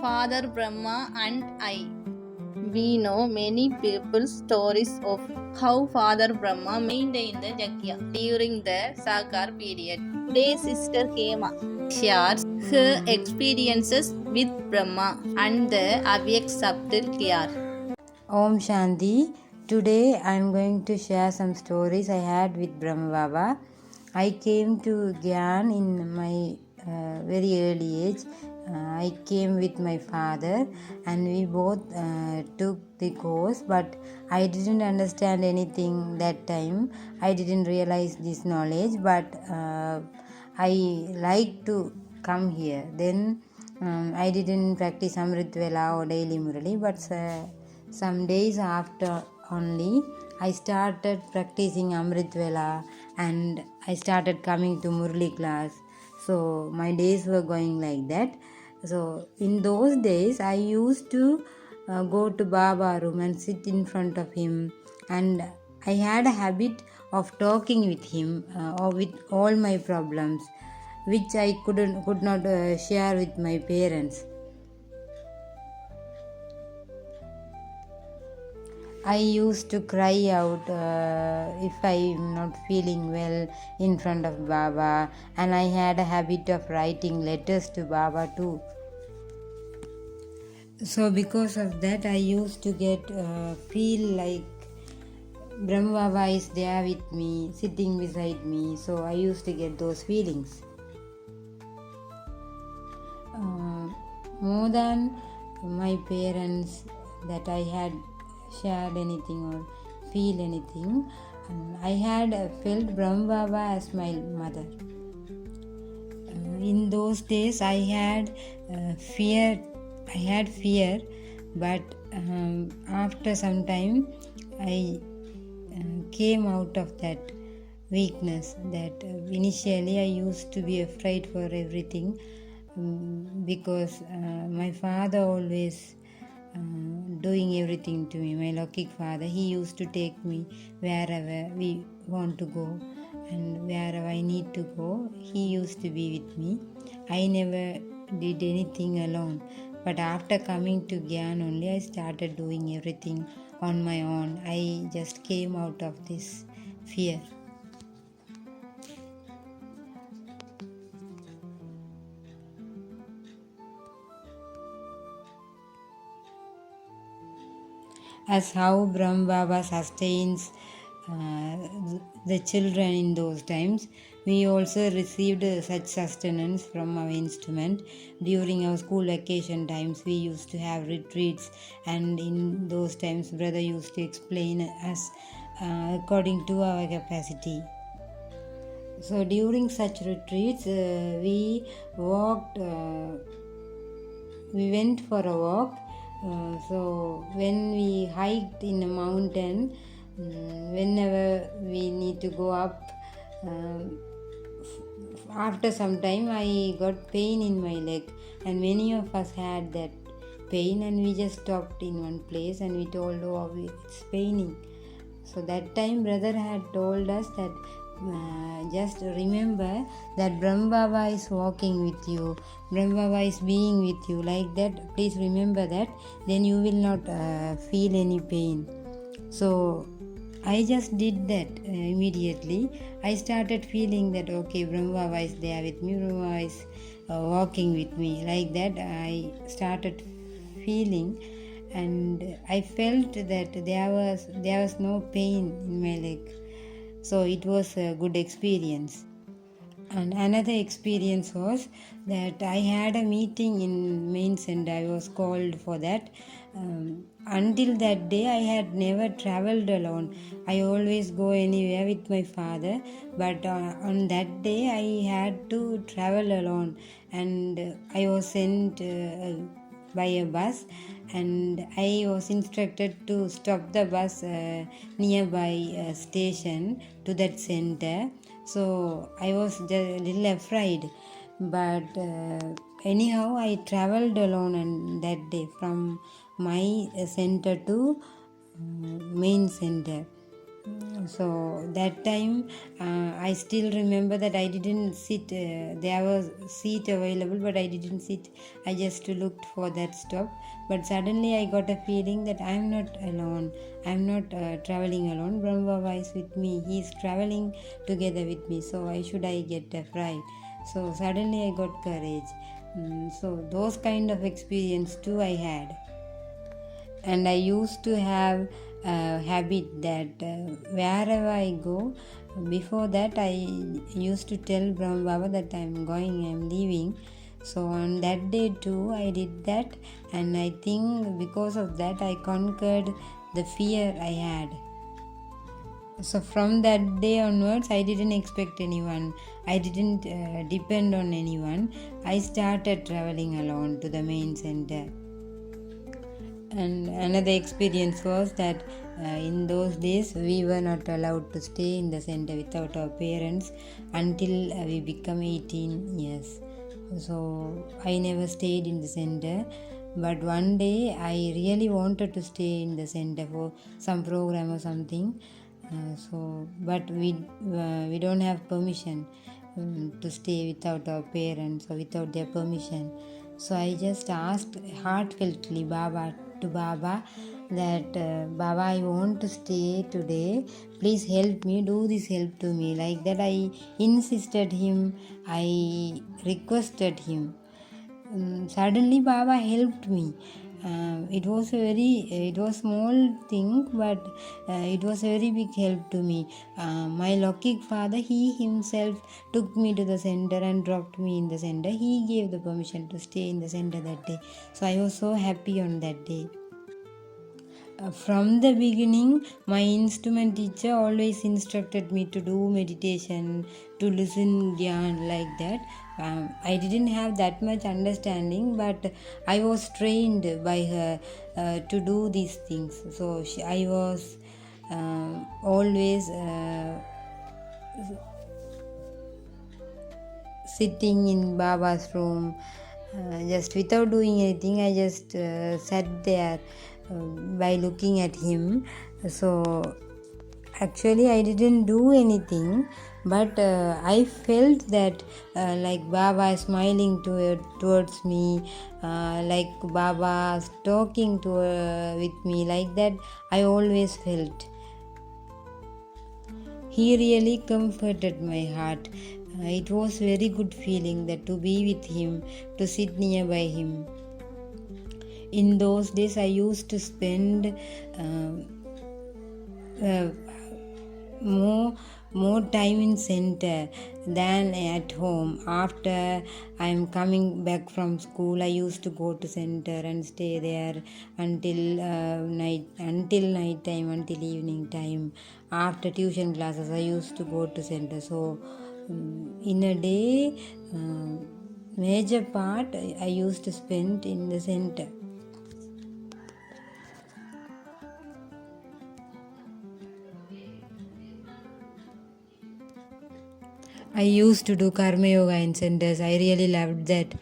Father Brahma and I. We know many people's stories of how Father Brahma maintained the Jakya during the Sakar period. Today's sister Hema shares her experiences with Brahma and the Avyak subtle care. Om Shanti. Today I am going to share some stories I had with Brahma Baba. I came to Gyan in my very early age. I came with my father and we both took the course, but I didn't understand anything that time. I didn't realize this knowledge, but I like to come here. Then I didn't practice Amrit Vela or daily Murali, but some days after only I started practicing Amrit Vela and I started coming to Murli class. So my days were going like that. So in those days I used to go to Baba room and sit in front of him, and I had a habit of talking with him or with all my problems which I could not share with my parents. I used to cry out if I'm not feeling well in front of Baba, and I had a habit of writing letters to Baba too. So because of that, I used to get feel like Brahma Baba is there with me, sitting beside me. So I used to get those feelings. More than my parents that I had shared anything or feel anything, I had felt Brahma Baba as my mother. In those days I had fear, but after some time I came out of that weakness. That initially I used to be afraid for everything because my father always doing everything to me. My Lokik father, he used to take me wherever we want to go, and wherever I need to go, he used to be with me. I never did anything alone. But after coming to Gyan only, I started doing everything on my own. I just came out of this fear. As how Brahma Baba sustains the children in those times, we also received such sustenance from our instrument. During our school vacation times, we used to have retreats, and in those times, brother used to explain us according to our capacity. So during such retreats, we went for a walk. So when we hiked in a mountain, whenever we need to go up, after some time I got pain in my leg, and many of us had that pain, and we just stopped in one place and we told, oh, it's paining. So that time brother had told us that just remember that Brahma Baba is walking with you, Brahma Baba is being with you, like that. Please remember that, then you will not feel any pain. So I just did that immediately. I started feeling that okay, Brahma Baba is there with me, Brahma Baba is walking with me, like that. I started feeling, and I felt that there was no pain in my leg. So it was a good experience. And another experience was that I had a meeting in main center. I was called for that. Until that day I had never traveled alone. I always go anywhere with my father, but on that day I had to travel alone, and I was sent by a bus, and I was instructed to stop the bus nearby a station to that center. So I was a little afraid, but anyhow I traveled alone on that day from my center to main center. So that time I still remember that I didn't sit, there was seat available but I didn't sit. I just looked for that stop, but suddenly I got a feeling that I'm not alone, I'm not traveling alone. Brahma Baba is with me, he's traveling together with me, so why should I get afraid? So suddenly I got courage. So those kind of experience too I had. And I used to have a habit that wherever I go, before that I used to tell Brahma Baba that I'm going, I'm leaving. So on that day too I did that, and I think because of that I conquered the fear I had. So from that day onwards I didn't expect anyone, I didn't depend on anyone. I started traveling alone to the main center. And another experience was that in those days we were not allowed to stay in the center without our parents until we become 18 years. So I never stayed in the center, but one day I really wanted to stay in the center for some program or something. But we don't have permission to stay without our parents or without their permission. So I just asked heartfeltly to Baba that Baba, I want to stay today. Please help me. Do this help to me. Like that, I insisted him. I requested him. Suddenly, Baba helped me. It was small thing, but it was a very big help to me. My lucky father, he himself took me to the center and dropped me in the center. He gave the permission to stay in the center that day. So I was so happy on that day. From the beginning, my instrument teacher always instructed me to do meditation, to listen Gyan like that. I didn't have that much understanding, but I was trained by her to do these things. So I was always sitting in Baba's room, just without doing anything. I just sat there by looking at him. So actually I didn't do anything, but I felt that like Baba is smiling towards me, like Baba is talking with me, like that I always felt. He really comforted my heart. It was very good feeling that to be with him, to sit nearby him. In those days I used to spend uh, more time in center than at home. After I'm coming back from school, I used to go to center and stay there until night time, until evening time. After tuition classes I used to go to center. So in a day, major part I used to spend in the center. I used to do karma yoga in centers. I really loved that.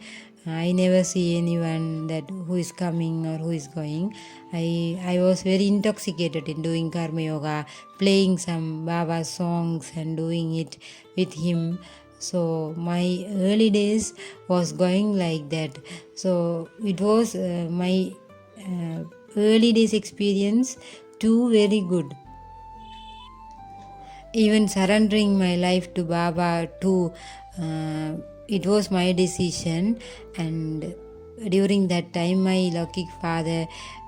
I never see anyone that who is coming or who is going. I was very intoxicated in doing karma yoga, playing some Baba songs and doing it with him. So my early days was going like that. So it was my early days experience too very good. Even surrendering my life to Baba too, it was my decision. And during that time my lucky father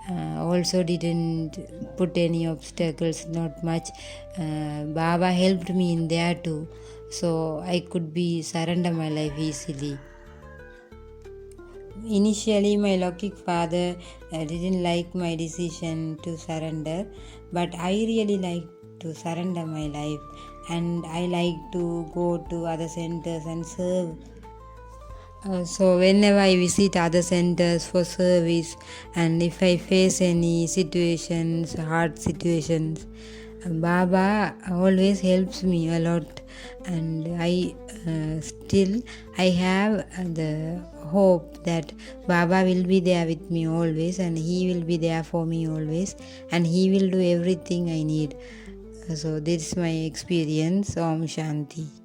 also didn't put any obstacles, not much. Baba helped me in there too, so I could be surrender my life easily. Initially my lucky father didn't like my decision to surrender, but I really liked to surrender my life, and I like to go to other centers and serve. So whenever I visit other centers for service, and if I face any situations, hard situations, Baba always helps me a lot, and I still I have the hope that Baba will be there with me always, and he will be there for me always, and he will do everything I need. So this is my experience. Om Shanti.